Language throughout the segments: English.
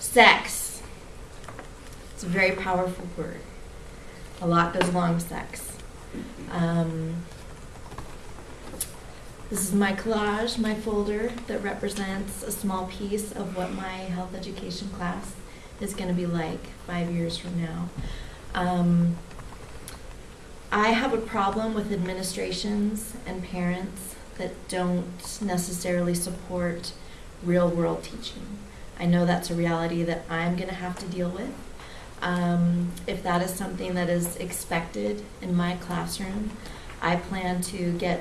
Sex. It's a very powerful word. A lot goes along with sex. This is my collage, my folder that represents a small piece of what my health education class is going to be like 5 years from now. I have a problem with administrations and parents that don't necessarily support real-world teaching. I know that's a reality that I'm going to have to deal with. If that is something that is expected in my classroom, I plan to get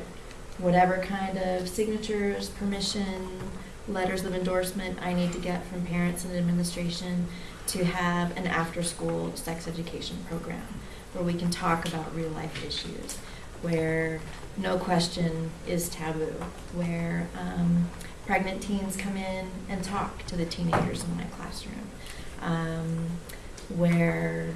whatever kind of signatures, permission, letters of endorsement I need to get from parents and administration to have an after-school sex education program where we can talk about real-life issues, where no question is taboo, where pregnant teens come in and talk to the teenagers in my classroom, where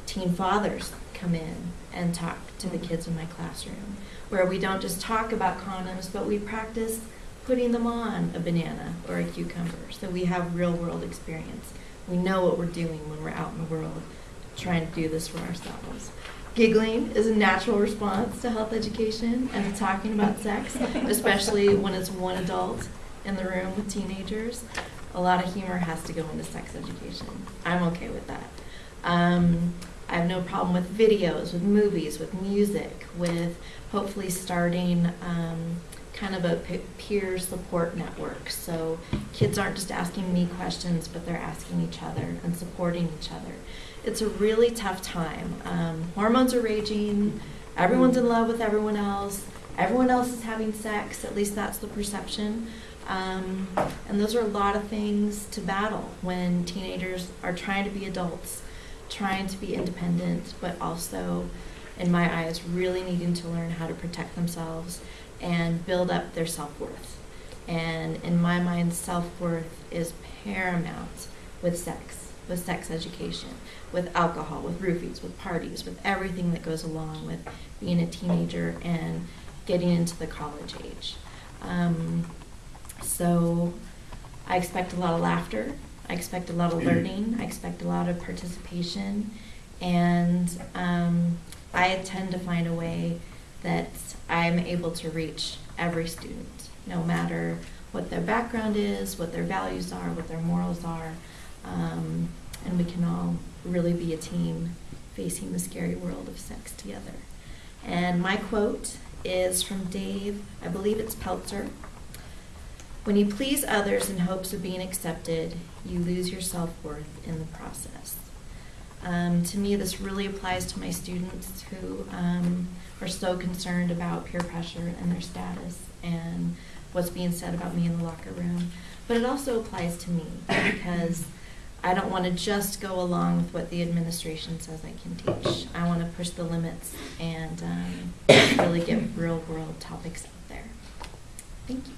teen fathers come in and talk to the kids in my classroom, where we don't just talk about condoms, but we practice putting them on a banana or a cucumber, so we have real-world experience. We know what we're doing when we're out in the world trying to do this for ourselves. Giggling is a natural response to health education and to talking about sex, especially when it's one adult in the room with teenagers. A lot of humor has to go into sex education. I'm okay with that. I have no problem with videos, with movies, with music, with hopefully starting kind of a peer support network. So kids aren't just asking me questions, but they're asking each other and supporting each other. It's a really tough time. Hormones are raging. Everyone's in love with everyone else. Everyone else is having sex. At least that's the perception. And those are a lot of things to battle when teenagers are trying to be adults, trying to be independent, but also, in my eyes, really needing to learn how to protect themselves and build up their self-worth. And in my mind, self-worth is paramount with sex education, with alcohol, with roofies, with parties, with everything that goes along with being a teenager and getting into the college age. So I expect a lot of laughter. I expect a lot of learning. I expect a lot of participation. And I intend to find a way that I'm able to reach every student, no matter what their background is, what their values are, what their morals are. And we can all really be a team facing the scary world of sex together. And my quote is from Dave, I believe it's Peltzer. When you please others in hopes of being accepted, you lose your self-worth in the process. To me, this really applies to my students who are so concerned about peer pressure and their status and what's being said about me in the locker room. But it also applies to me because I don't want to just go along with what the administration says I can teach. I want to push the limits and really get real-world topics out there. Thank you.